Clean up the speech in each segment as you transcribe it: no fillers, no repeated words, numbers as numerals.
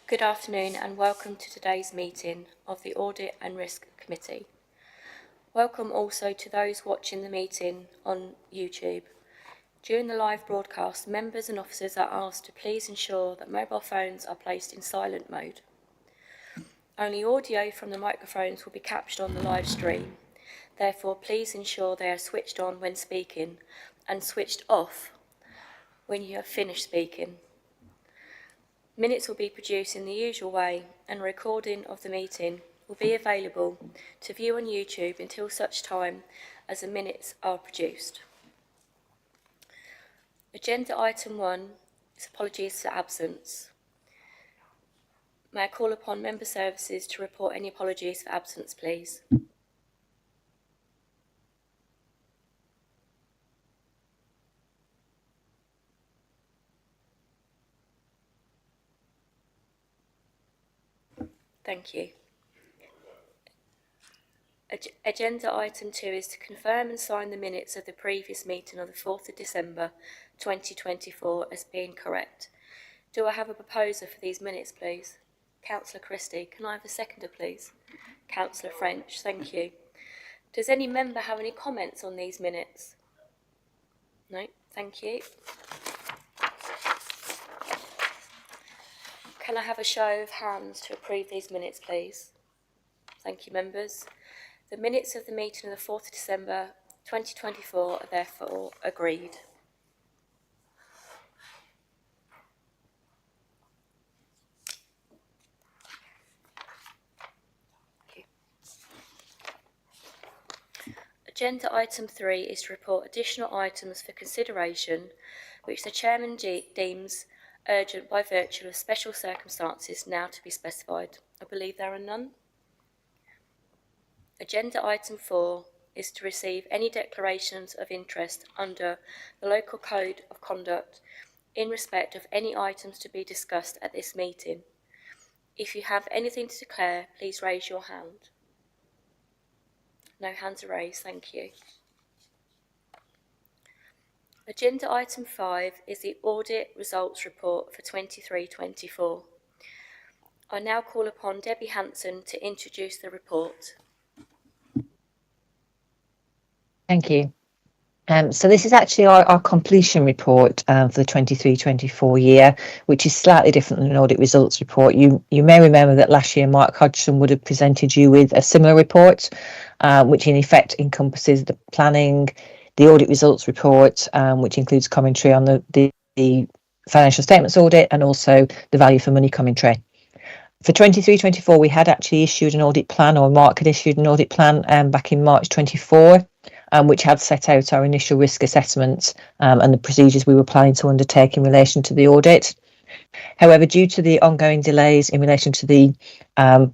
Good afternoon and welcome to today's meeting of the Audit and Risk Committee. Welcome also to those watching the meeting on YouTube. During the live broadcast, members and officers are asked to please ensure that mobile phones are placed in silent mode. Only audio from the microphones will be captured on the live stream. Therefore, please ensure they are switched on when speaking and switched off when you have finished speaking. Minutes will be produced in the usual way, and a recording of the meeting will be available to view on YouTube until such time as the minutes are produced. Agenda item 1 is apologies for absence. May I call upon member services to report any apologies for absence, please? Thank you. Agenda item 2 is to confirm and sign the minutes of the previous meeting of the 4th of December 2024 as being correct. Do I have a proposer for these minutes, please? Councillor Christie. Can I have a seconder, please? Councillor French. Thank you. Does any member have any comments on these minutes? No? Thank you. Can I have a show of hands to approve these minutes, please? Thank you, members. The minutes of the meeting of the 4th of December 2024 are therefore agreed. Agenda item 3 is to report additional items for consideration which the Chairman deems urgent by virtue of special circumstances now to be specified. I believe there are none. Agenda item 4 is to receive any declarations of interest under the Local Code of Conduct in respect of any items to be discussed at this meeting. If you have anything to declare, please raise your hand. No hands are raised, thank you. Agenda item 5 is the Audit Results Report for 23-24. I now call upon Debbie Hanson to introduce the report. Thank you. So this is actually our completion report for the 23-24 year, which is slightly different than an audit results report. You may remember that last year Mark Hodgson would have presented you with a similar report, which in effect encompasses the planning, the audit results report, which includes commentary on the financial statements audit and also the value for money commentary. For 23-24, we had actually issued an audit plan, or Mark had issued an audit plan back in March 24, which had set out our initial risk assessments and the procedures we were planning to undertake in relation to the audit. However, due to the ongoing delays in relation to the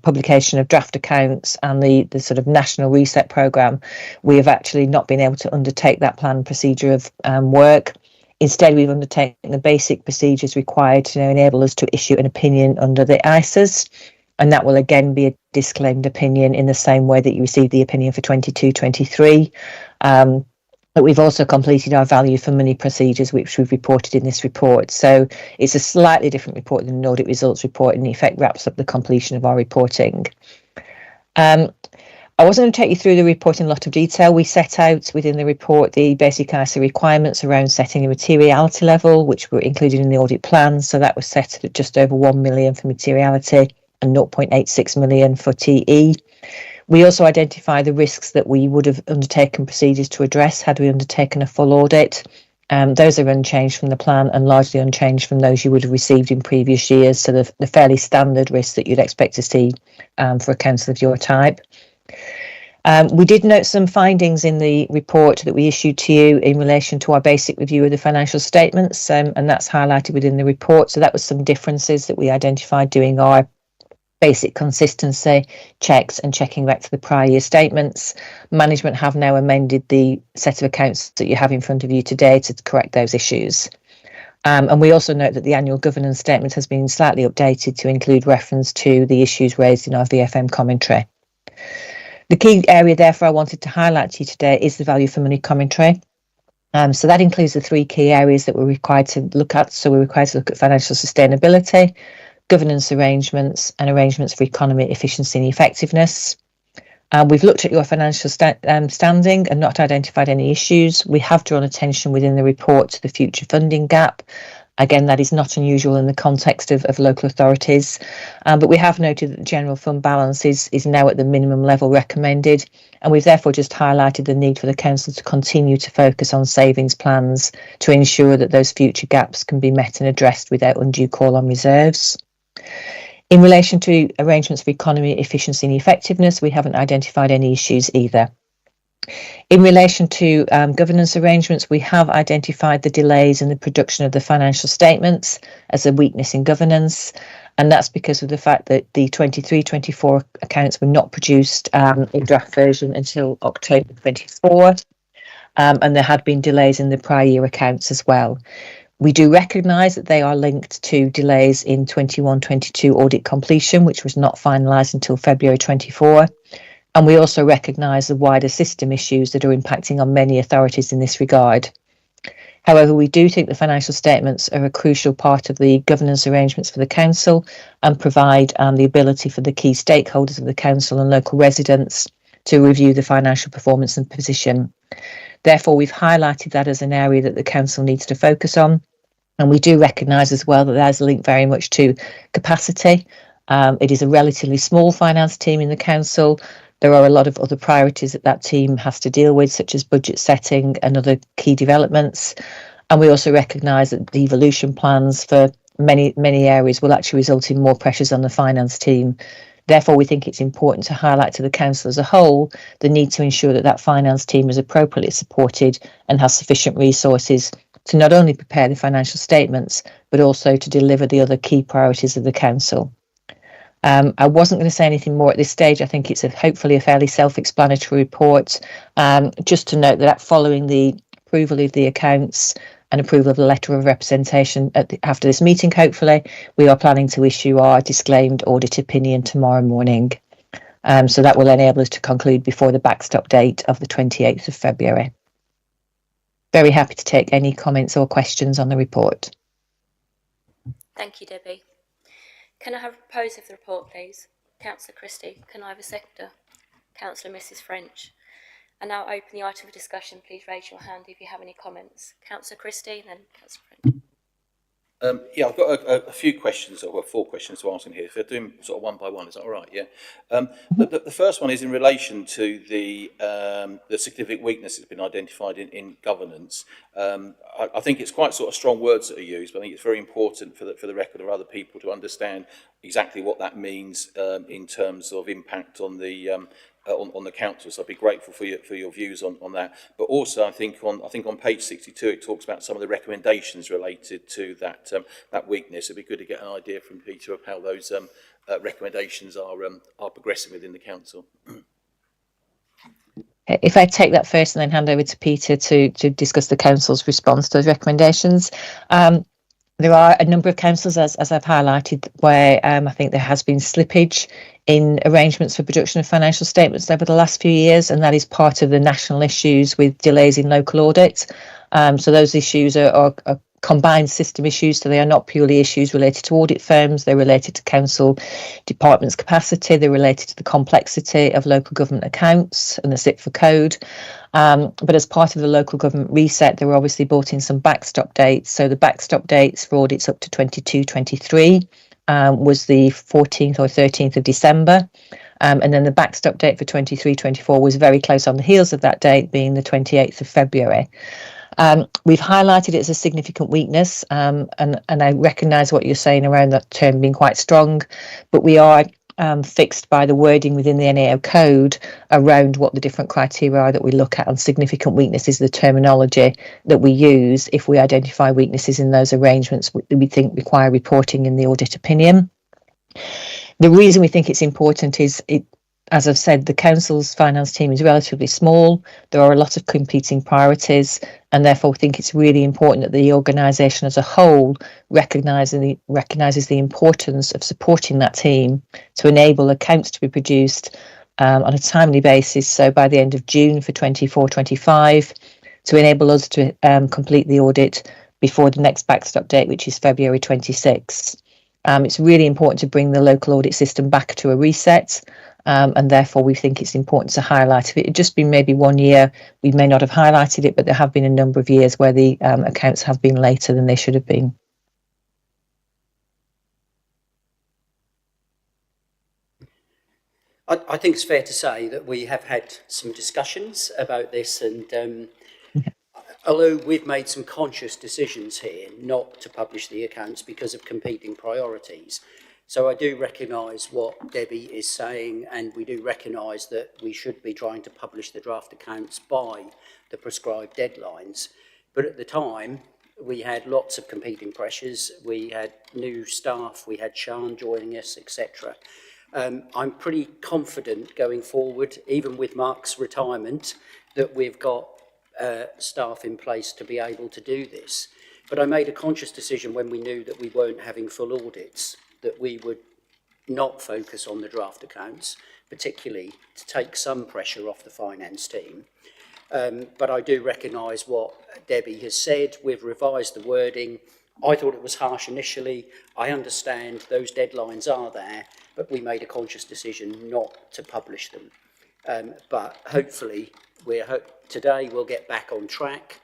publication of draft accounts and the sort of national reset programme, we have actually not been able to undertake that planned procedure of work. Instead, we've undertaken the basic procedures required to enable us to issue an opinion under the ISAs, and that will again be a disclaimed opinion in the same way that you received the opinion for 22-23. But we've also completed our value for money procedures, which we've reported in this report. So it's a slightly different report than an audit results report, and in effect wraps up the completion of our reporting. I wasn't going to take you through the report in a lot of detail. We set out within the report the basic ISA requirements around setting a materiality level, which were included in the audit plan. So that was set at just over 1 million for materiality and 0.86 million for TE. We also identify the risks that we would have undertaken procedures to address had we undertaken a full audit. Those are unchanged from the plan and largely unchanged from those you would have received in previous years. So the fairly standard risks that you'd expect to see for a council of your type. We did note some findings in the report that we issued to you in relation to our basic review of the financial statements, and that's highlighted within the report. So that was some differences that we identified doing our basic consistency checks and checking back to the prior year statements. Management have now amended the set of accounts that you have in front of you today to correct those issues. And we also note that the annual governance statement has been slightly updated to include reference to the issues raised in our VFM commentary. The key area, therefore, I wanted to highlight to you today is the value for money commentary. So that includes the three key areas that we're required to look at. So we're required to look at financial sustainability, governance arrangements and arrangements for economy, efficiency and effectiveness. We've looked at your financial standing and not identified any issues. We have drawn attention within the report to the future funding gap. Again, that is not unusual in the context of local authorities, but we have noted that the general fund balance is now at the minimum level recommended, and we've therefore just highlighted the need for the council to continue to focus on savings plans to ensure that those future gaps can be met and addressed without undue call on reserves. In relation to arrangements for economy, efficiency and effectiveness, we haven't identified any issues either. In relation to governance arrangements, we have identified the delays in the production of the financial statements as a weakness in governance, and that's because of the fact that the 23-24 accounts were not produced in draft version until October 24, and there had been delays in the prior year accounts as well. We do recognise that they are linked to delays in 21-22 audit completion, which was not finalised until February 24. And we also recognise the wider system issues that are impacting on many authorities in this regard. However, we do think the financial statements are a crucial part of the governance arrangements for the council and provide the ability for the key stakeholders of the council and local residents to review the financial performance and position. Therefore, we've highlighted that as an area that the council needs to focus on. And we do recognise as well that there's a link very much to capacity. It is a relatively small finance team in the council. There are a lot of other priorities that team has to deal with, such as budget setting and other key developments. And we also recognise that the evolution plans for many areas will actually result in more pressures on the finance team. Therefore, we think it's important to highlight to the council as a whole the need to ensure that finance team is appropriately supported and has sufficient resources to not only prepare the financial statements, but also to deliver the other key priorities of the council. I wasn't going to say anything more at this stage. I think it's hopefully a fairly self-explanatory report. Just to note that following the approval of the accounts and approval of the letter of representation after this meeting, hopefully, we are planning to issue our disclaimed audit opinion tomorrow morning. So that will enable us to conclude before the backstop date of the 28th of February. Very happy to take any comments or questions on the report. Thank you, Debbie. Can I have a proposer of the report, please? Councillor Christie. Can I have a seconder? Councillor Mrs French. And now open the item for discussion. Please raise your hand if you have any comments. Councillor Christie and then Councillor French. Yeah, I've got a few questions, or 4 questions to ask in here. If they're doing sort of one by one, is that all right? Yeah. The first one is in relation to the significant weakness that's been identified in governance. I think it's quite sort of strong words that are used, but I think it's very important for the record of other people to understand exactly what that means in terms of impact on the council. So I'd be grateful for your views on that. But also, I think on page 62 it talks about some of the recommendations related to that weakness. It'd be good to get an idea from Peter of how those recommendations are progressing within the council. If I take that first and then hand over to Peter to discuss the council's response to those recommendations. There are a number of councils, as I've highlighted, where I think there has been slippage in arrangements for production of financial statements over the last few years, and that is part of the national issues with delays in local audit. So those issues are combined system issues, so they are not purely issues related to audit firms. They're related to council departments' capacity. They're related to the complexity of local government accounts and the SIP for code. But as part of the local government reset, they were obviously brought in some backstop dates. So the backstop dates for audits up to 22-23 was the 14th or 13th of December. And then the backstop date for 23-24 was very close on the heels of that date, being the 28th of February. We've highlighted it as a significant weakness, and I recognise what you're saying around that term being quite strong, but we are fixed by the wording within the NAO code around what the different criteria are that we look at, and significant weakness is the terminology that we use if we identify weaknesses in those arrangements that we think require reporting in the audit opinion. The reason we think it's important is as I've said, the council's finance team is relatively small. There are a lot of competing priorities, and therefore we think it's really important that the organisation as a whole recognises the importance of supporting that team to enable accounts to be produced on a timely basis. So by the end of June for 24-25, to enable us to complete the audit before the next backstop date, which is February 26. It's really important to bring the local audit system back to a reset. And therefore, we think it's important to highlight. If it had just been maybe 1 year, we may not have highlighted it, but there have been a number of years where the accounts have been later than they should have been. I think it's fair to say that we have had some discussions about this, and although we've made some conscious decisions here not to publish the accounts because of competing priorities, so I do recognise what Debbie is saying, and we do recognise that we should be trying to publish the draft accounts by the prescribed deadlines. But at the time, we had lots of competing pressures. We had new staff, we had Sian joining us, etc. I'm pretty confident going forward, even with Mark's retirement, that we've got staff in place to be able to do this. But I made a conscious decision when we knew that we weren't having full audits, that we would not focus on the draft accounts, particularly to take some pressure off the finance team. But I do recognise what Debbie has said. We've revised the wording. I thought it was harsh initially. I understand those deadlines are there, but we made a conscious decision not to publish them. But hopefully, today we'll get back on track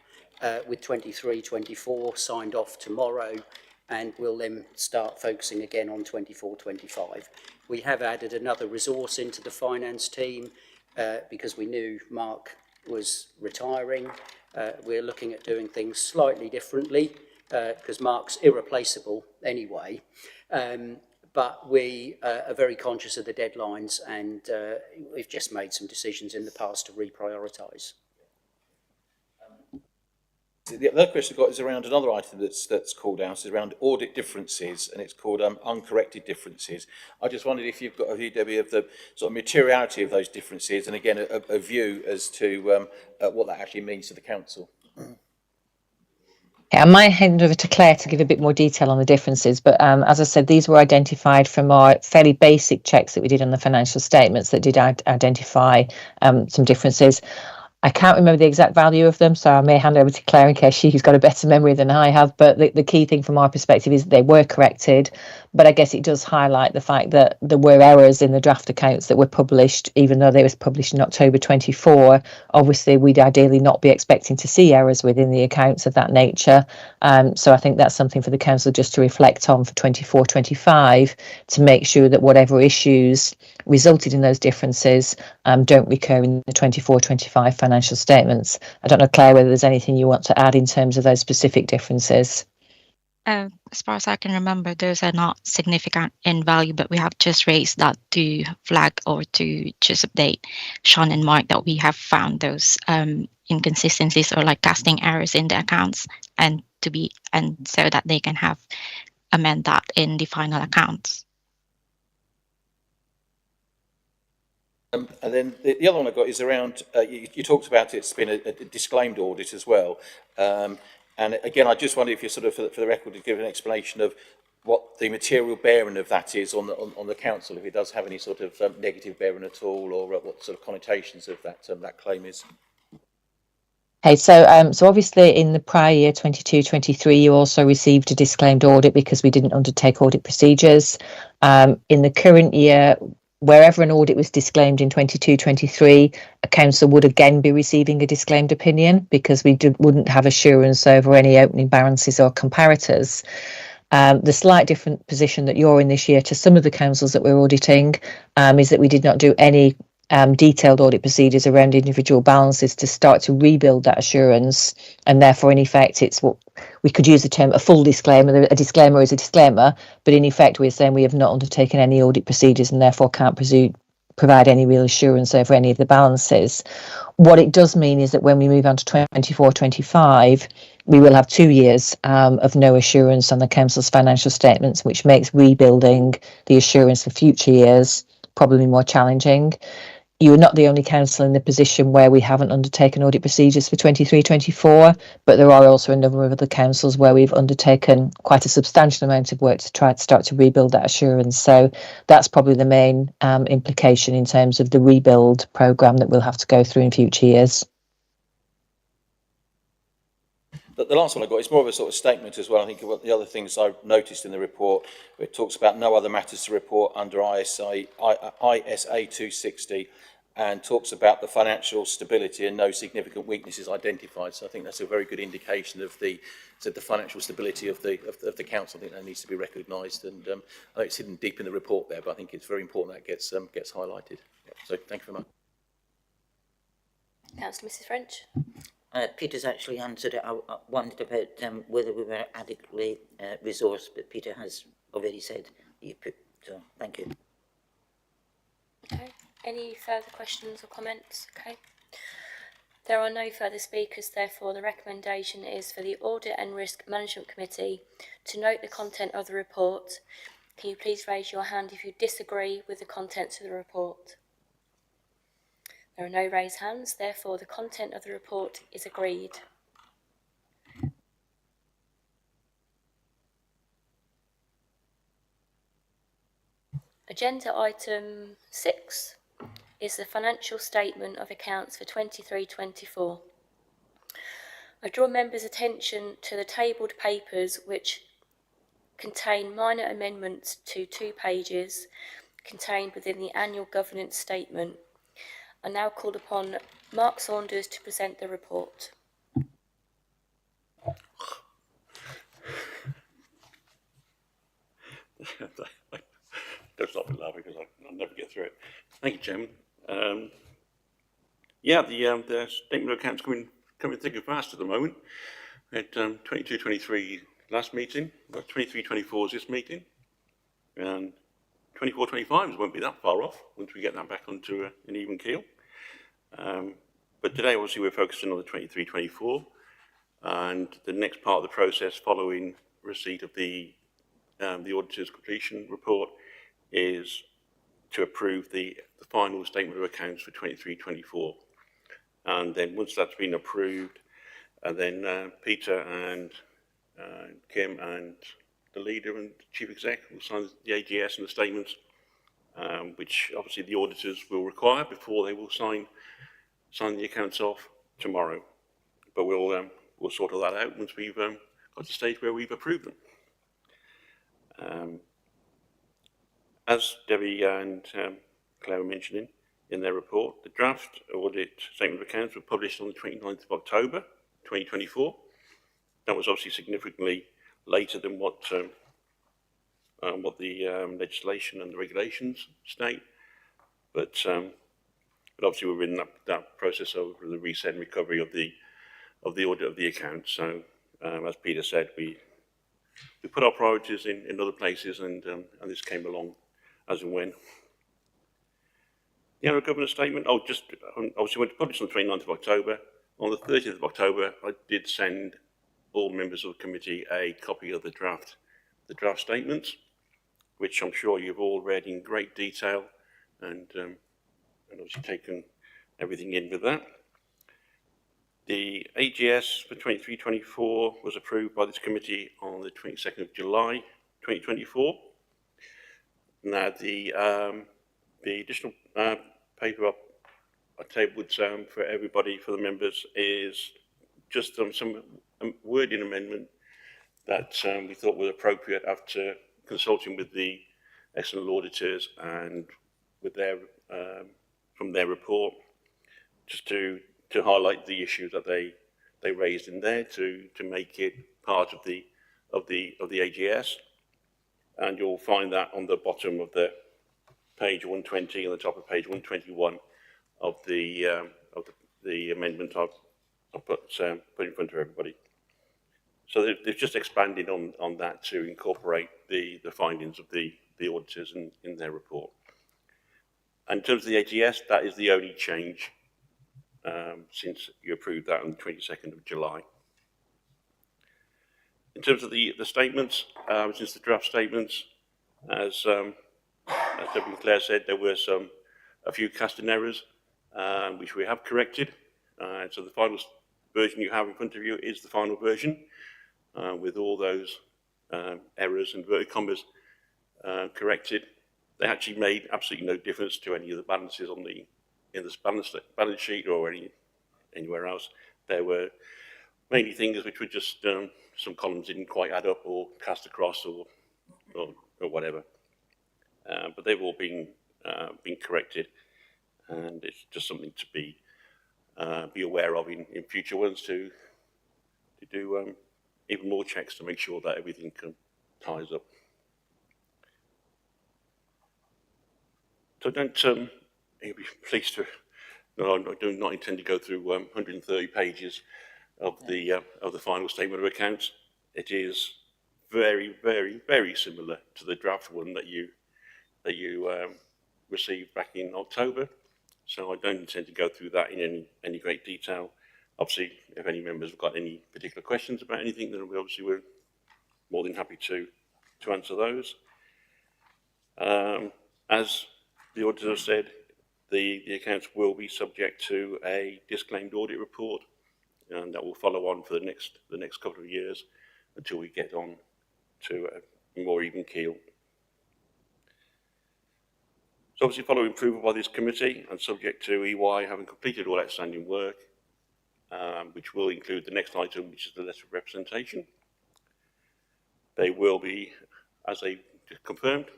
with 23-24 signed off tomorrow, and we'll then start focusing again on 24-25. We have added another resource into the finance team because we knew Mark was retiring. We're looking at doing things slightly differently because Mark's irreplaceable anyway. But we are very conscious of the deadlines, and we've just made some decisions in the past to reprioritise. The other question I've got is around another item that's called out, is around audit differences, and it's called uncorrected differences. I just wondered if you've got a view, Debbie, of the sort of materiality of those differences, and again, a view as to what that actually means to the council. I might hand over to Claire to give a bit more detail on the differences, but as I said, these were identified from our fairly basic checks that we did on the financial statements that did identify some differences. I can't remember the exact value of them, so I may hand over to Claire in case she's got a better memory than I have. But the key thing from our perspective is they were corrected. But I guess it does highlight the fact that there were errors in the draft accounts that were published, even though they were published in October 24. Obviously, we'd ideally not be expecting to see errors within the accounts of that nature. So I think that's something for the council just to reflect on for 24-25 to make sure that whatever issues resulted in those differences don't recur in the 24-25 financial statements. I don't know, Claire, whether there's anything you want to add in terms of those specific differences. As far as I can remember, those are not significant in value, but we have just raised that to flag or to just update Sian and Mark that we have found those inconsistencies or like casting errors in the accounts, and so that they can amend that in the final accounts. And then the other one I got is around, you talked about it's been a disclaimed audit as well. And again, I just wonder if you're sort of, for the record, to give an explanation of what the material bearing of that is on the council, if it does have any sort of negative bearing at all, or what sort of connotations of that claim is. Okay, so obviously in the prior year, 22-23, you also received a disclaimed audit because we didn't undertake audit procedures. In the current year, wherever an audit was disclaimed in 22-23, a council would again be receiving a disclaimed opinion because we wouldn't have assurance over any opening balances or comparators. The slight different position that you're in this year to some of the councils that we're auditing is that we did not do any detailed audit procedures around individual balances to start to rebuild that assurance, and therefore in effect it's what we could use the term a full disclaimer. A disclaimer is a disclaimer, but in effect we're saying we have not undertaken any audit procedures and therefore can't provide any real assurance over any of the balances. What it does mean is that when we move on to 24-25, we will have 2 years of no assurance on the council's financial statements, which makes rebuilding the assurance for future years probably more challenging. You're not the only council in the position where we haven't undertaken audit procedures for 23-24, but there are also a number of other councils where we've undertaken quite a substantial amount of work to try to start to rebuild that assurance. So that's probably the main implication in terms of the rebuild programme that we'll have to go through in future years. the last one I got is more of a sort of statement as well. I think what the other things I noticed in the report, where it talks about no other matters to report under ISA 260, and talks about the financial stability and no significant weaknesses identified. So I think that's a very good indication of the financial stability of the council. I think that needs to be recognised, and I know it's hidden deep in the report there, but I think it's very important that gets highlighted. So thank you very much. Councillor Mrs French. Peter's actually answered it. I wondered about whether we were adequately resourced, but Peter has already said so. Thank you. Okay. Any further questions or comments? Okay. There are no further speakers, therefore the recommendation is for the Audit and Risk Management Committee to note the content of the report. Can you please raise your hand if you disagree with the contents of the report? There are no raised hands, therefore the content of the report is agreed. Agenda item 6 is the financial statement of accounts for 23-24. I draw members' attention to the tabled papers which contain minor amendments to 2 pages contained within the annual governance statement. I now call upon Mark Saunders to present the report. Don't stop me laughing because I'll never get through it. Thank you, Chairman. Yeah, the statement of accounts coming thick and fast at the moment. We had 22-23 last meeting, 23-24 is this meeting, and 24-25 won't be that far off once we get that back onto an even keel. But today, obviously, we're focusing on the 23-24, and the next part of the process following receipt of the auditor's completion report is to approve the final statement of accounts for 23-24. And then once that's been approved, and then Peter and Kim and the leader and chief exec will sign the AGS and the statements, which obviously the auditors will require before they will sign the accounts off tomorrow. But we'll sort all that out once we've got to the stage where we've approved them. As Debbie and Claire were mentioning in their report, the draft audit statement of accounts were published on the 29th of October 2024. That was obviously significantly later than what the legislation and the regulations state, but obviously we're in that process of the reset and recovery of the audit of the accounts. So as Peter said, we put our priorities in other places, and this came along as and when. The annual governance statement, obviously went to publish on the 29th of October. On the 30th of October, I did send all members of the committee a copy of the draft statements, which I'm sure you've all read in great detail, and obviously taken everything in with that. The AGS for 23-24 was approved by this committee on the 22nd of July 2024. Now the additional paper I tabled for everybody, for the members, is just some wording amendment that we thought was appropriate after consulting with the external auditors and with their from their report, just to highlight the issues that they raised in there to make it part of the AGS. And you'll find that on the bottom of the page 120 and the top of page 121 of the amendment I've put in front of everybody. So they've just expanded on that to incorporate the findings of the auditors in their report. And in terms of the AGS, that is the only change since you approved that on the 22nd of July. In terms of the statements, since the draft statements, as Debbie and Claire said, there were a few casting errors, which we have corrected. So the final version you have in front of you is the final version, with all those errors and inverted commas corrected. They actually made absolutely no difference to any of the balances in this balance sheet or anywhere else. They were mainly things which were just some columns didn't quite add up or cast across or whatever. But they've all been corrected, and it's just something to be aware of in future ones to do even more checks to make sure that everything ties up. So you'll be pleased to. No, I do not intend to go through 130 pages of the final statement of accounts. It is very, very, very similar to the draft one that you received back in October. So I don't intend to go through that in any great detail. Obviously, if any members have got any particular questions about anything, then we're more than happy to answer those. As the auditor said, the accounts will be subject to a disclaimed audit report, and that will follow on for the next couple of years until we get on to a more even keel. So obviously, following approval by this committee and subject to EY having completed all outstanding work, which will include the next item, which is the letter of representation. They will be, as they confirmed,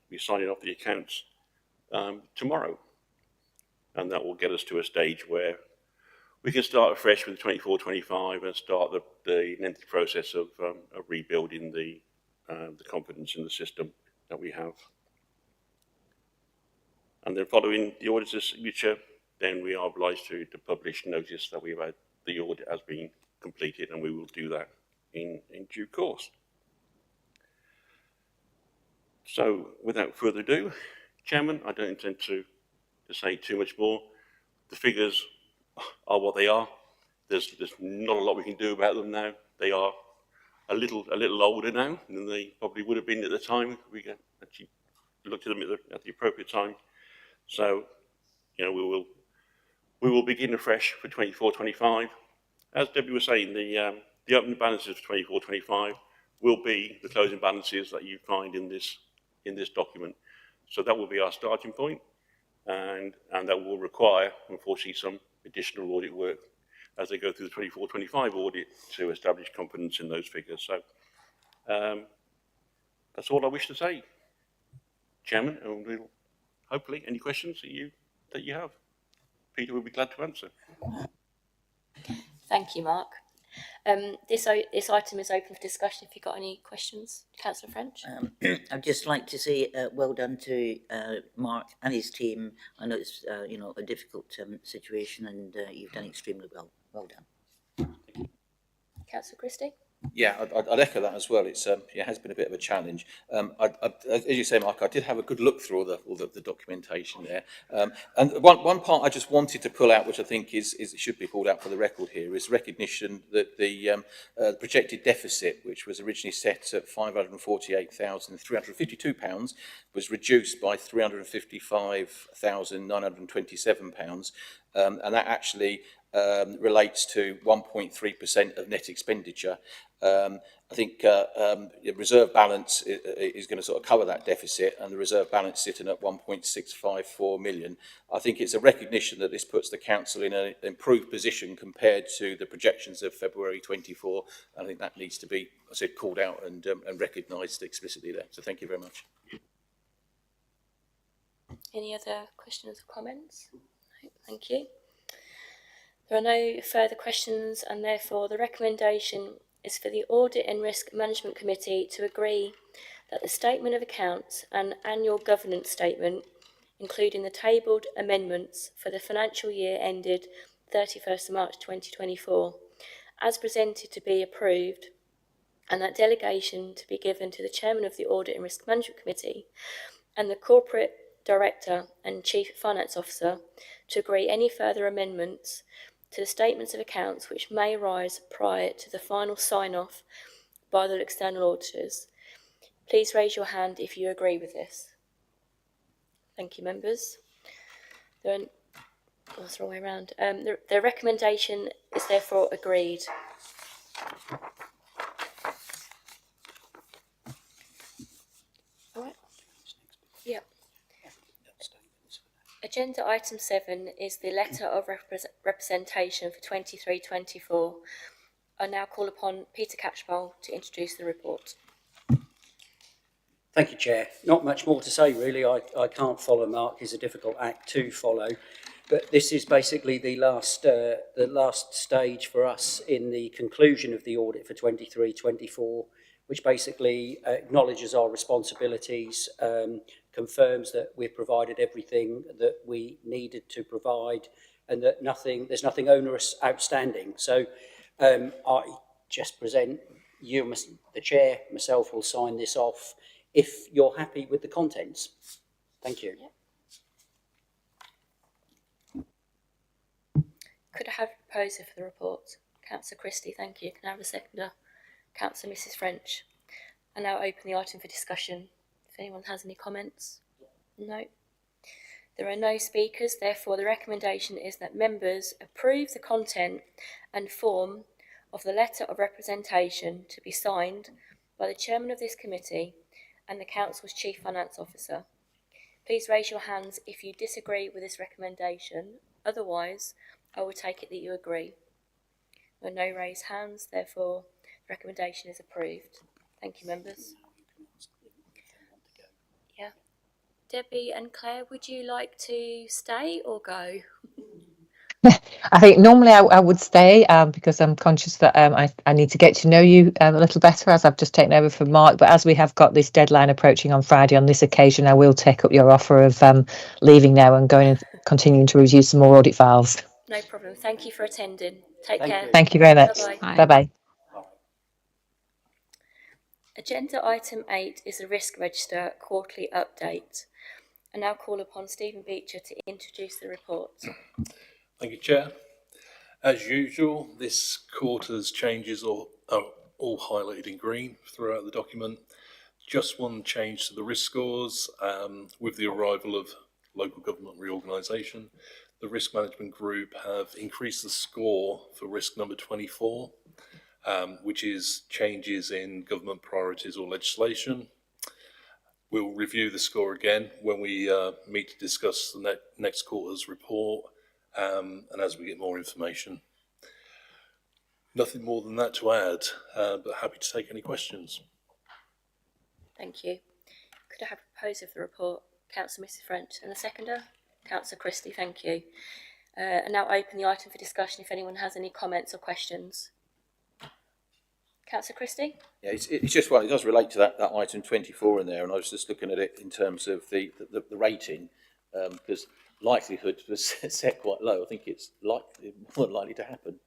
be signing off the accounts tomorrow, and that will get us to a stage where we can start afresh with 24-25 and start the lengthy process of rebuilding the confidence in the system that we have. And then following the auditor's signature, then we are obliged to publish notice that we've had the audit has been completed, and we will do that in due course. So without further ado, Chairman, I don't intend to say too much more. The figures are what they are. There's not a lot we can do about them now. They are a little older now than they probably would have been at the time we actually looked at them at the appropriate time. So, you know, we will begin afresh for 24-25. As Debbie was saying, the opening balances for 24-25 will be the closing balances that you find in this document. So that will be our starting point, and that will require, unfortunately, some additional audit work as they go through the 24-25 audit to establish confidence in those figures. So that's all I wish to say, Chairman, and we'll hopefully any questions that you have, Peter will be glad to answer. Thank you, Mark. This item is open for discussion. If you've got any questions, Councillor French. I'd just like to say well done to Mark and his team. I know it's a difficult situation, and you've done extremely well. Well done. Councillor Christie. Yeah, I'd echo that as well. It has been a bit of a challenge. As you say, Mark, I did have a good look through all the documentation there. And one part I just wanted to pull out, which I think should be pulled out for the record here, is recognition that the projected deficit, which was originally set at £548,352, was reduced by £355,927, and that actually relates to 1.3% of net expenditure. I think the reserve balance is going to sort of cover that deficit, and the reserve balance sitting at 1.654 million. I think it's a recognition that this puts the council in an improved position compared to the projections of February 24. I think that needs to be, I said, called out and recognised explicitly there. So thank you very much. Any other questions or comments? No, thank you. There are no further questions, and therefore the recommendation is for the Audit and Risk Management Committee to agree that the Statement of Accounts and Annual Governance Statement, including the tabled amendments for the financial year ended 31st March 2024, as presented to be approved, and that delegation to be given to the Chairman of the Audit and Risk Management Committee and the Corporate Director and Chief Finance Officer to agree any further amendments to the statements of accounts which may arise prior to the final sign-off by the external auditors. Please raise your hand if you agree with this. Thank you, members. That's the wrong way around. The recommendation is therefore agreed. All right. Yeah. Agenda item 7 is the letter of representation for 23-24. I now call upon Peter Catchpole to introduce the report. Thank you, Chair. Not much more to say, really. I can't follow Mark. He's a difficult act to follow. But this is basically the last stage for us in the conclusion of the audit for 23-24, which basically acknowledges our responsibilities, confirms that we've provided everything that we needed to provide, and that there's nothing onerous outstanding. So I just present you, the Chair, myself will sign this off if you're happy with the contents. Thank you. Yep. Could I have a proposer for the report? Councillor Christie, thank you. Can I have a seconder? Councillor Mrs French. I now open the item for discussion. If anyone has any comments? No. There are no speakers, therefore the recommendation is that members approve the content and form of the letter of representation to be signed by the chairman of this committee and the council's chief finance officer. Please raise your hands if you disagree with this recommendation. Otherwise, I will take it that you agree. There are no raised hands, therefore the recommendation is approved. Thank you, members. Yeah. Debbie and Claire, would you like to stay or go? I think normally I would stay because I'm conscious that I need to get to know you a little better as I've just taken over from Mark. But as we have got this deadline approaching on Friday on this occasion, I will take up your offer of leaving now and going and continuing to review some more audit files. No problem. Thank you for attending. Take care. Thank you very much. Bye-bye. Bye-bye. Agenda item 8 is the Risk Register quarterly update. I now call upon Stephen Beecher to introduce the report. Thank you, Chair. As usual, this quarter's changes are all highlighted in green throughout the document. Just one change to the risk scores with the arrival of local government reorganisation. The risk management group have increased the score for risk number 24, which is changes in government priorities or legislation. We'll review the score again when we meet to discuss the next quarter's report and as we get more information. Nothing more than that to add, but happy to take any questions. Thank you. Could I have a proposer for the report? Councillor Mrs French and a seconder? Councillor Christie, thank you. I now open the item for discussion if anyone has any comments or questions. Councillor Christie? Yeah, it's just one. It does relate to that item 24 in there, and I was just looking at it in terms of the rating, because likelihood was set quite low. I think it's more likely to happen.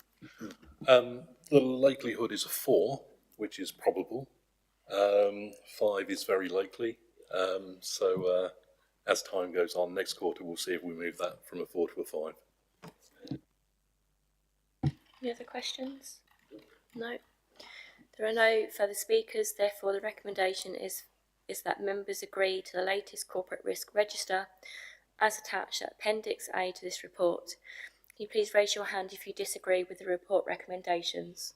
The likelihood is a 4, which is probable. 5 is very likely. So as time goes on, next quarter we'll see if we move that from a 4 to a 5. Any other questions? No. There are no further speakers, therefore the recommendation is that members agree to the latest corporate risk register as attached at Appendix A to this report. Can you please raise your hand if you disagree with the report recommendations?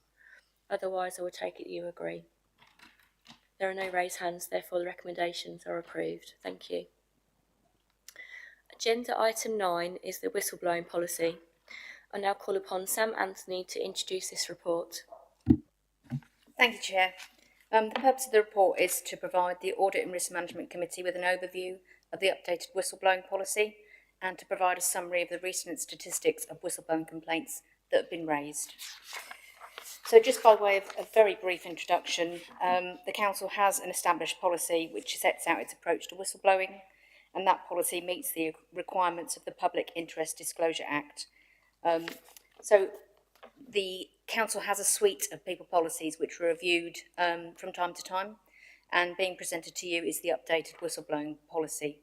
Otherwise, I will take it that you agree. There are no raised hands, therefore the recommendations are approved. Thank you. Agenda item 9 is the whistleblowing policy. I now call upon Sam Anthony to introduce this report. Thank you, Chair. The purpose of the report is to provide the Audit and Risk Management Committee with an overview of the updated whistleblowing policy and to provide a summary of the recent statistics of whistleblowing complaints that have been raised. So just by way of a very brief introduction, the Council has an established policy which sets out its approach to whistleblowing, and that policy meets the requirements of the Public Interest Disclosure Act. So the Council has a suite of people policies which were reviewed from time to time, and being presented to you is the updated whistleblowing policy.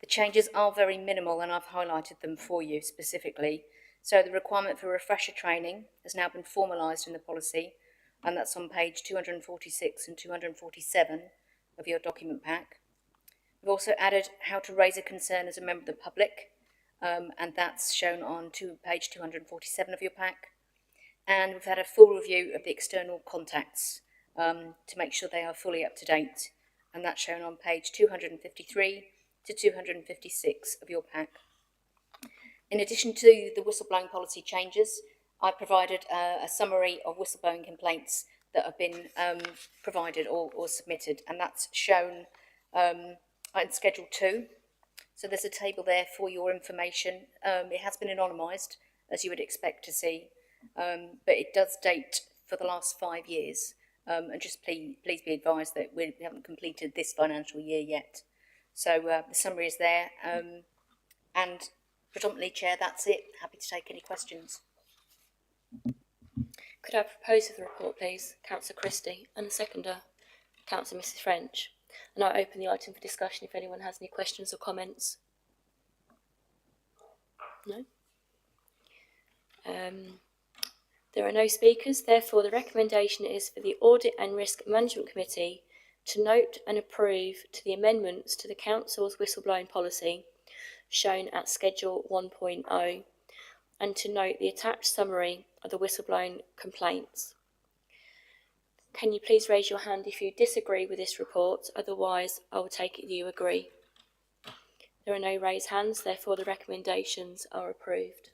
The changes are very minimal and I've highlighted them for you specifically. So the requirement for refresher training has now been formalised in the policy, and that's on page 246 and 247 of your document pack. We've also added how to raise a concern as a member of the public, and that's shown on page 247 of your pack. And we've had a full review of the external contacts to make sure they are fully up to date, and that's shown on page 253 to 256 of your pack. In addition to the whistleblowing policy changes, I provided a summary of whistleblowing complaints that have been provided or submitted, and that's shown in Schedule 2. So there's a table there for your information. It has been anonymised, as you would expect to see, but it does date for the last 5 years. And just please be advised that we haven't completed this financial year yet. So the summary is there, and predominantly, Chair, that's it. Happy to take any questions. Could I propose of the report, please? Councillor Christie, and a seconder, Councillor Mrs French. And I'll open the item for discussion if anyone has any questions or comments. No? There are no speakers, therefore the recommendation is for the Audit and Risk Management Committee to note and approve to the amendments to the Council's whistleblowing policy shown at Schedule 1.0 and to note the attached summary of the whistleblowing complaints. Can you please raise your hand if you disagree with this report? Otherwise, I will take it you agree. There are no raised hands, therefore the recommendations are approved.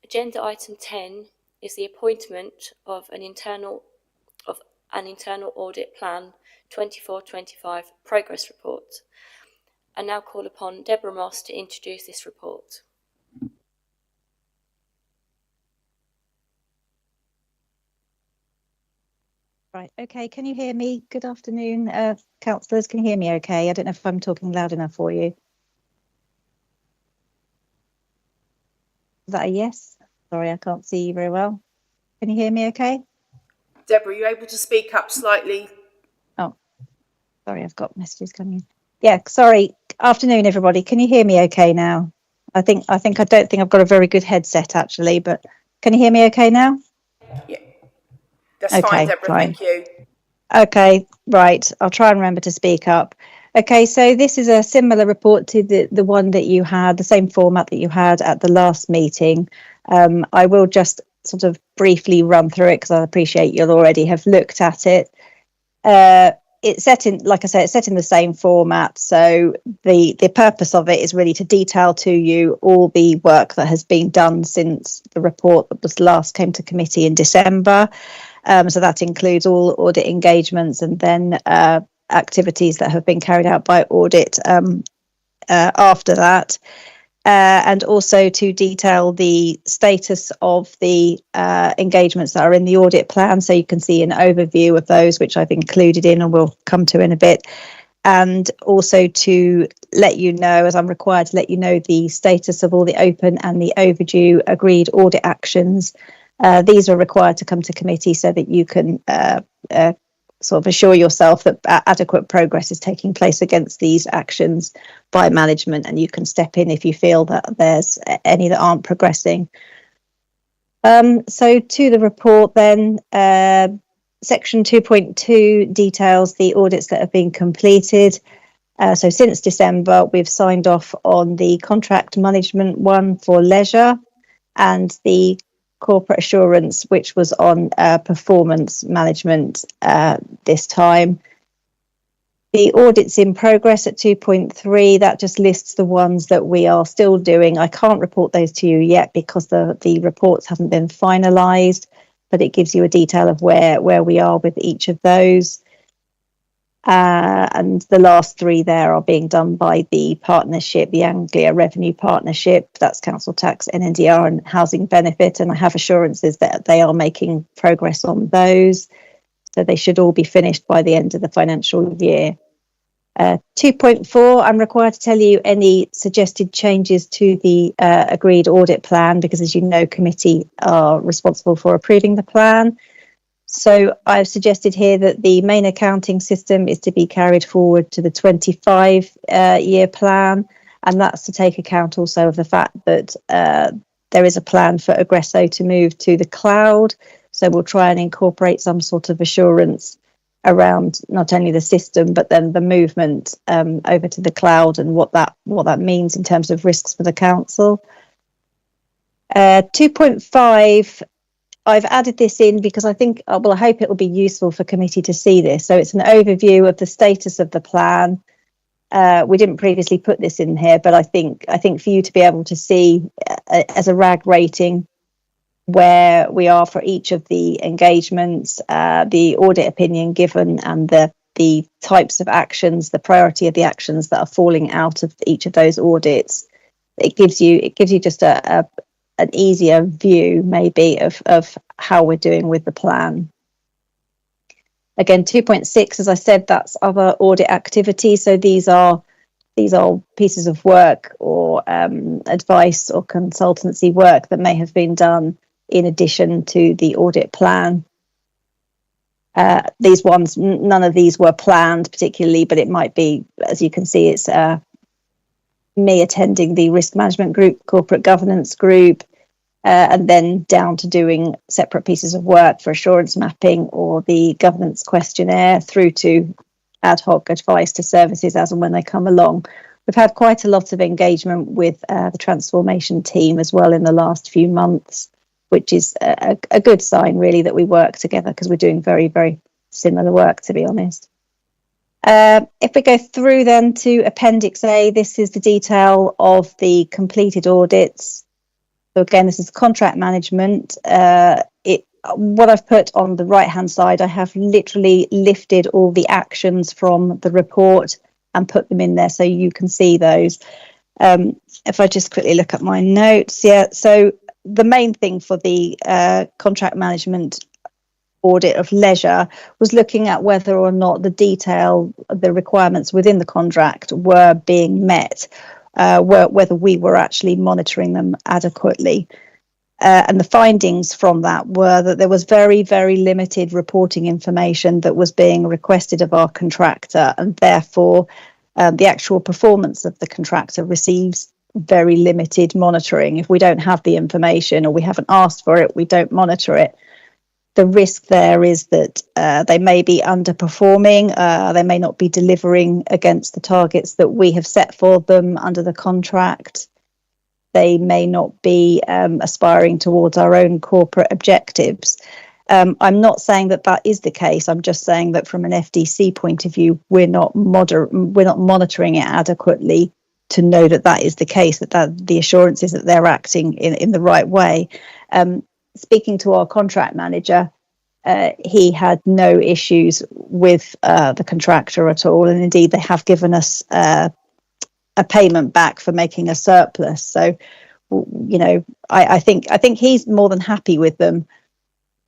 Agenda item 10 is the appointment of an internal audit plan 24-25 progress report. I now call upon Deborah Moss to introduce this report. Right, okay, can you hear me? Good afternoon, councillors, can you hear me okay? I don't know if I'm talking loud enough for you. Is that a yes? Sorry, I can't see you very well. Can you hear me okay? Deborah, are you able to speak up slightly? Oh, sorry, I've got messages coming in. Yeah, sorry. Afternoon, everybody. Can you hear me okay now? I don't think I've got a very good headset actually, but can you hear me okay now? Yeah, that's Okay, fine, Deborah. fine. Thank you. Okay, right. I'll try and remember to speak up. Okay, so this is a similar report to the one that you had, the same format that you had at the last meeting. I will just sort of briefly run through it because I appreciate you'll already have looked at it. It's set in, like I said, it's set in the same format. So the purpose of it is really to detail to you all the work that has been done since the report that was last came to committee in December. So that includes all audit engagements and then activities that have been carried out by audit after that. And also to detail the status of the engagements that are in the audit plan. So you can see an overview of those, which I've included in and we'll come to in a bit. And also to let you know, as I'm required to let you know, the status of all the open and the overdue agreed audit actions. These are required to come to committee so that you can sort of assure yourself that adequate progress is taking place against these actions by management, and you can step in if you feel that there's any that aren't progressing. So to the report then, section 2.2 details the audits that have been completed. So since December, we've signed off on the contract management one for leisure and the corporate assurance, which was on performance management this time. The audits in progress at 2.3, that just lists the ones that we are still doing. I can't report those to you yet because the reports haven't been finalised, but it gives you a detail of where we are with each of those. And the last three there are being done by the partnership, the Anglia Revenue Partnership, that's council tax, NNDR and housing benefit, and I have assurances that they are making progress on those. So they should all be finished by the end of the financial year. 2.4, I'm required to tell you any suggested changes to the agreed audit plan because, as you know, committee are responsible for approving the plan. So I've suggested here that the main accounting system is to be carried forward to the 25-year plan, and that's to take account also of the fact that there is a plan for Aggresso to move to the cloud. So we'll try and incorporate some sort of assurance around not only the system, but then the movement over to the cloud and what that means in terms of risks for the council. 2.5, I've added this in because I think, well, I hope it will be useful for committee to see this. So it's an overview of the status of the plan. We didn't previously put this in here, but I think for you to be able to see as a RAG rating where we are for each of the engagements, the audit opinion given, and the types of actions, the priority of the actions that are falling out of each of those audits, it gives you just an easier view maybe of how we're doing with the plan. Again, 2.6, as I said, that's other audit activity. So these are pieces of work or advice or consultancy work that may have been done in addition to the audit plan. These ones, none of these were planned particularly, but it might be, as you can see, it's me attending the risk management group, corporate governance group, and then down to doing separate pieces of work for assurance mapping or the governance questionnaire, through to ad hoc advice to services as and when they come along. We've had quite a lot of engagement with the transformation team as well in the last few months, which is a good sign really that we work together, because we're doing very, very similar work, to be honest. If we go through then to Appendix A, this is the detail of the completed audits. So again, this is contract management. What I've put on the right-hand side, I have literally lifted all the actions from the report and put them in there so you can see those. If I just quickly look at my notes, so the main thing for the contract management audit of leisure was looking at whether or not the requirements within the contract were being met, whether we were actually monitoring them adequately. And the findings from that were that there was very, very limited reporting information that was being requested of our contractor, and therefore the actual performance of the contractor receives very limited monitoring. If we don't have the information or we haven't asked for it, we don't monitor it. The risk there is that they may be underperforming, they may not be delivering against the targets that we have set for them under the contract. They may not be aspiring towards our own corporate objectives. I'm not saying that is the case. I'm just saying that from an FDC point of view, we're not monitoring it adequately to know that is the case, that the assurance is that they're acting in the right way. Speaking to our contract manager, he had no issues with the contractor at all, and indeed they have given us a payment back for making a surplus. So, you know, I think he's more than happy with them.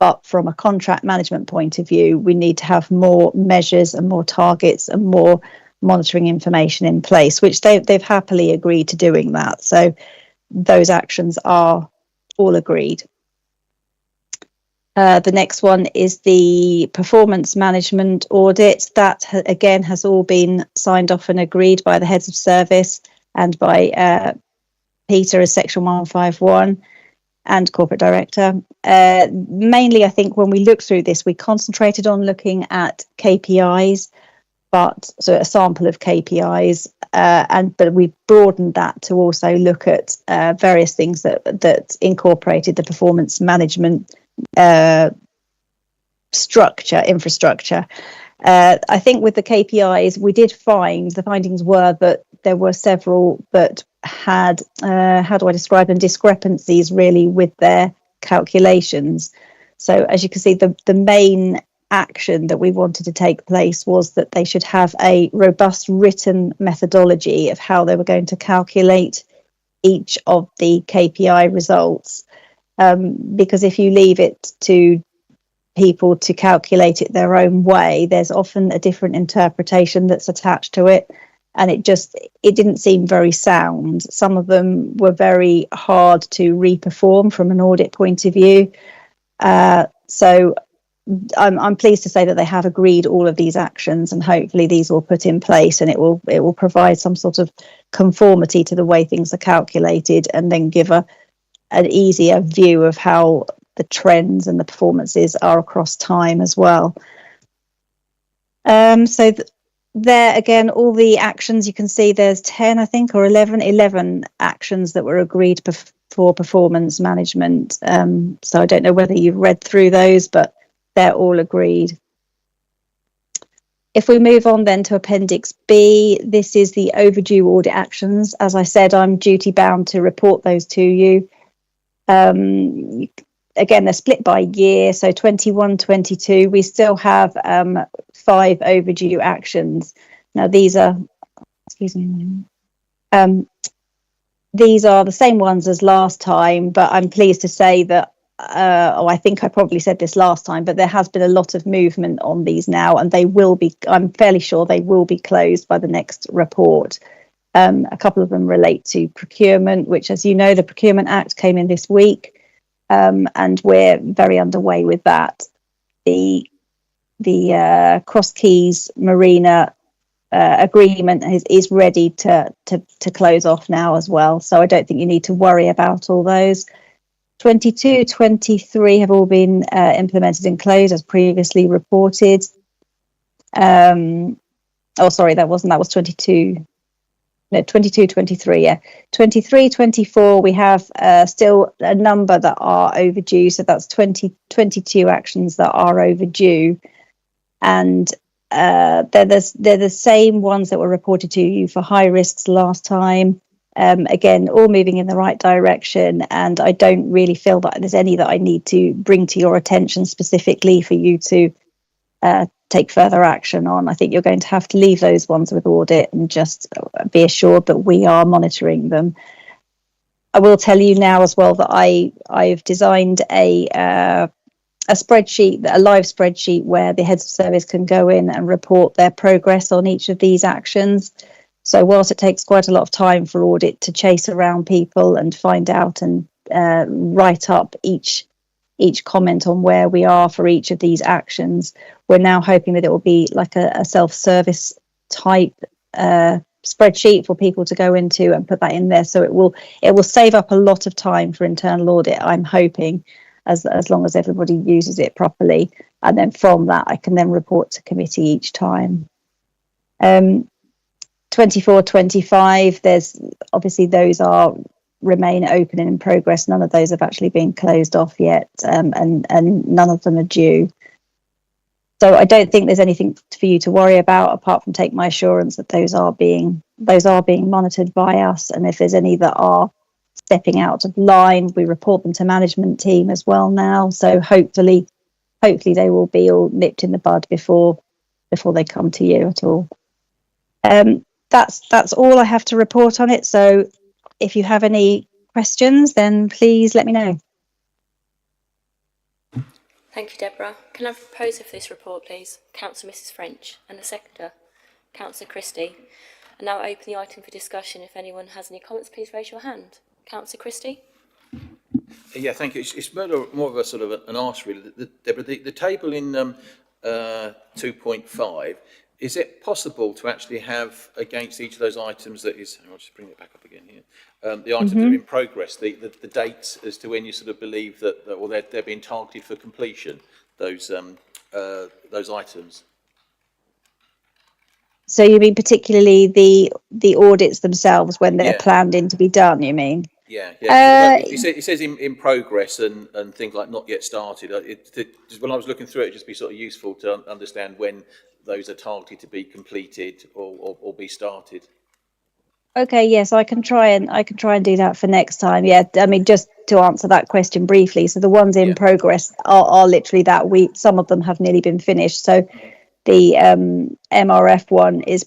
But from a contract management point of view, we need to have more measures and more targets and more monitoring information in place, which they've happily agreed to doing that. So those actions are all agreed. The next one is the performance management audit. That again has all been signed off and agreed by the heads of service and by Peter as Section 151 and corporate director. Mainly, I think when we looked through this, we concentrated on looking at KPIs, so a sample of KPIs, but we broadened that to also look at various things that incorporated the performance management infrastructure. I think with the KPIs, we did find the findings were that there were several that had, how do I describe them, discrepancies really with their calculations. So as you can see, the main action that we wanted to take place was that they should have a robust written methodology of how they were going to calculate each of the KPI results. Because if you leave it to people to calculate it their own way, there's often a different interpretation that's attached to it, and it didn't seem very sound. Some of them were very hard to reperform from an audit point of view. So I'm pleased to say that they have agreed all of these actions, and hopefully these will put in place, and it will provide some sort of conformity to the way things are calculated, and then give an easier view of how the trends and the performances are across time as well. So there again, all the actions, you can see there's 10, I think, or 11 actions that were agreed for performance management. So I don't know whether you've read through those, but they're all agreed. If we move on then to Appendix B, this is the overdue audit actions. As I said, I'm duty bound to report those to you. Again, they're split by year. So 21-22, we still have 5 overdue actions. Now these are, excuse me, these are the same ones as last time, but I'm pleased to say that I think I probably said this last time, but there has been a lot of movement on these now, and they will be, I'm fairly sure they will be closed by the next report. A couple of them relate to procurement, which, as you know, the Procurement Act came in this week, and we're very underway with that. The Cross Keys Marina agreement is ready to close off now as well, so I don't think you need to worry about all those. 22, 23 have all been implemented and closed as previously reported. Oh, sorry, that was 22. No, 22, 23, yeah. 23, 24, we have still a number that are overdue. So that's 22 actions that are overdue. And they're the same ones that were reported to you for high risks last time. Again, all moving in the right direction, and I don't really feel that there's any that I need to bring to your attention specifically for you to take further action on. I think you're going to have to leave those ones with audit and just be assured that we are monitoring them. I will tell you now as well that I've designed a spreadsheet, a live spreadsheet where the heads of service can go in and report their progress on each of these actions. So whilst it takes quite a lot of time for audit to chase around people and find out and write up each comment on where we are for each of these actions, we're now hoping that it will be like a self-service type spreadsheet for people to go into and put that in there. So it will save up a lot of time for internal audit, I'm hoping, as long as everybody uses it properly. And then from that, I can then report to committee each time. 24, 25, there's obviously those remain open and in progress. None of those have actually been closed off yet, and none of them are due. So I don't think there's anything for you to worry about apart from take my assurance that those are being monitored by us. And if there's any that are stepping out of line, we report them to management team as well now. So hopefully they will be all nipped in the bud before they come to you at all. That's all I have to report on it. So if you have any questions, then please let me know. Thank you, Deborah. Can I have a proposer for this report, please? Councillor Mrs French, and a seconder, Councillor Christie. And now I open the item for discussion. If anyone has any comments, please raise your hand. Councillor Christie. Yeah, thank you. It's more of a sort of an ask, really. Deborah, the table in 2.5, is it possible to actually have against each of those items that is, I'll just bring it back up again here, the items that are in progress, the dates as to when you sort of believe that or they're being targeted for completion, those items? So you mean particularly the audits themselves when they're planned in to be done, you mean? Yeah. It says in progress and things like not yet started. When I was looking through it, it'd just be sort of useful to understand when those are targeted to be completed or be started. Okay, yes, I can try and do that for next time. Yeah, I mean, just to answer that question briefly, so the ones in progress are literally that week. Some of them have nearly been finished. So the MRF one is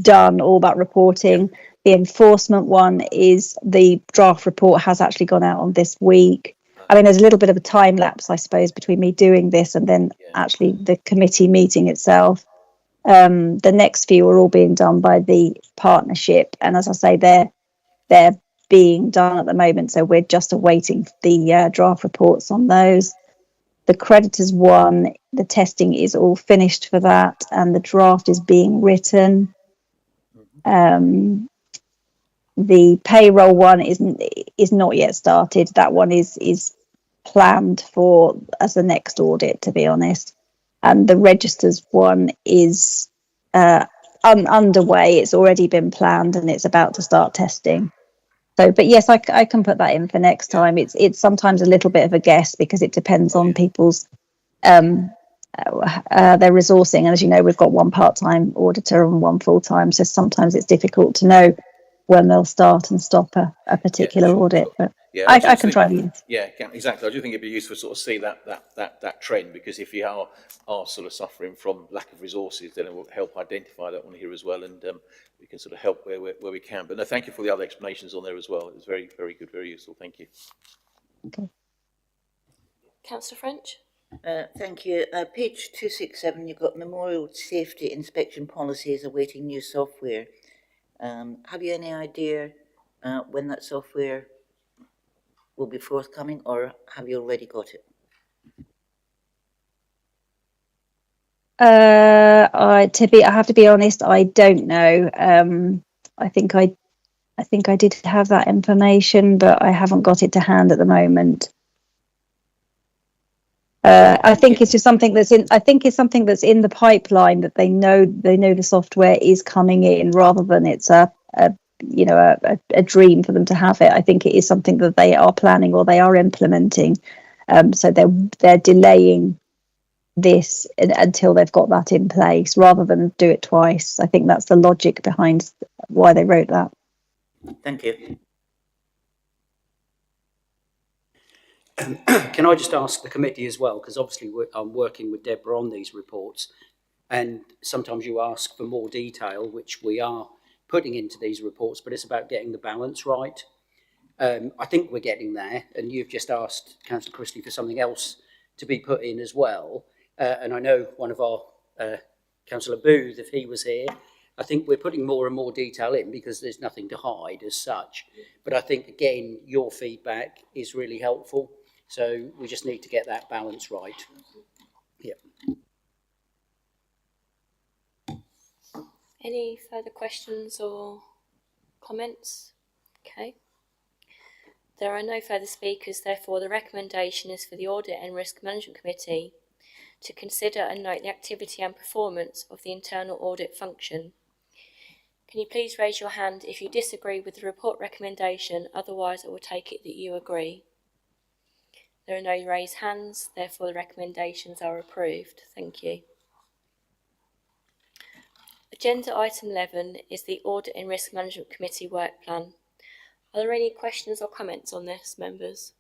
done, all that reporting. The enforcement one is the draft report has actually gone out on this week. I mean, there's a little bit of a time lapse, I suppose, between me doing this and then actually the committee meeting itself. The next few are all being done by the partnership, and as I say, they're being done at the moment. So we're just awaiting the draft reports on those. The creditors one, the testing is all finished for that, and the draft is being written. The payroll one is not yet started. That one is planned for as the next audit, to be honest. And the registers one is underway. It's already been planned and it's about to start testing. So, but yes, I can put that in for next time. It's sometimes a little bit of a guess because it depends on people's their resourcing. And as you know, we've got one part-time auditor and one full-time, so sometimes it's difficult to know when they'll start and stop a particular audit. But Yeah, I can try these. Yeah, exactly. I do think it'd be useful to sort of see that trend, because if you are sort of suffering from lack of resources, then it will help identify that one here as well, and we can sort of help where we can. But no, thank you for the other explanations on there as well. It was very, very good, very useful. Thank you. Okay. Councillor French? Thank you. Page 267, you've got Memorial Safety Inspection Policies awaiting new software. Have you any idea when that software will be forthcoming, or have you already got it? I have to be honest, I don't know. I think I did have that information, but I haven't got it to hand at the moment. I think it's just something that's in. I think it's something that's in the pipeline, that they know the software is coming in, rather than it's a dream for them to have it. I think it is something that they are planning or they are implementing. So they're delaying this until they've got that in place, rather than do it twice. I think that's the logic behind why they wrote that. Thank you. Can I just ask the committee as well, because obviously I'm working with Deborah on these reports, and sometimes you ask for more detail, which we are putting into these reports, but it's about getting the balance right. I think we're getting there, and you've just asked Councillor Christie for something else to be put in as well. And I know one of our Councillor Booth, if he was here, I think we're putting more and more detail in because there's nothing to hide as such. But I think, again, your feedback is really helpful. So we just need to get that balance right. Yeah. Any further questions or comments? Okay. There are no further speakers, therefore the recommendation is for the Audit and Risk Management Committee to consider and note the activity and performance of the internal audit function. Can you please raise your hand if you disagree with the report recommendation, otherwise I will take it that you agree. There are no raised hands, therefore the recommendations are approved. Thank you. Agenda item 11 is the Audit and Risk Management Committee work plan. Are there any questions or comments on this, members?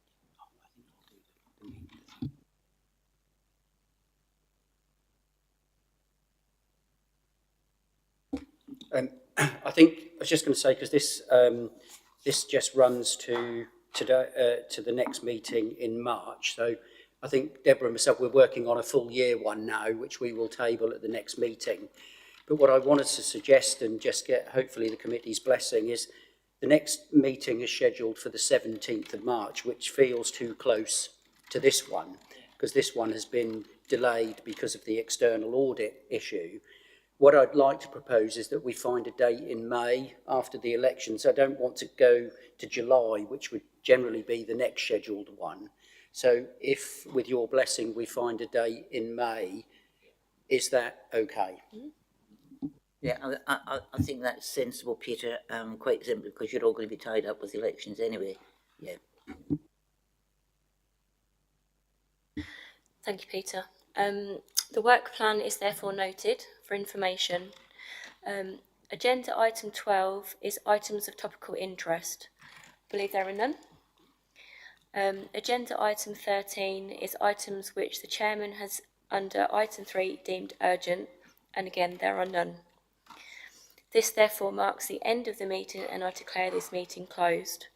I think I was just going to say, because this just runs to the next meeting in March. So I think Deborah and myself, we're working on a full year one now, which we will table at the next meeting. But what I wanted to suggest, and just get hopefully the committee's blessing, is the next meeting is scheduled for the 17th of March, which feels too close to this one, because this one has been delayed because of the external audit issue. What I'd like to propose is that we find a date in May after the elections. I don't want to go to July, which would generally be the next scheduled one. So if, with your blessing, we find a date in May, is that okay? Yeah, I think that's sensible, Peter, quite simply because you're all going to be tied up with elections anyway. Yeah. Thank you, Peter. The work plan is therefore noted for information. Agenda item 12 is items of topical interest. I believe there are none. Agenda item 13 is items which the chairman has under item 3 deemed urgent, and again there are none. This therefore marks the end of the meeting, and I declare this meeting closed.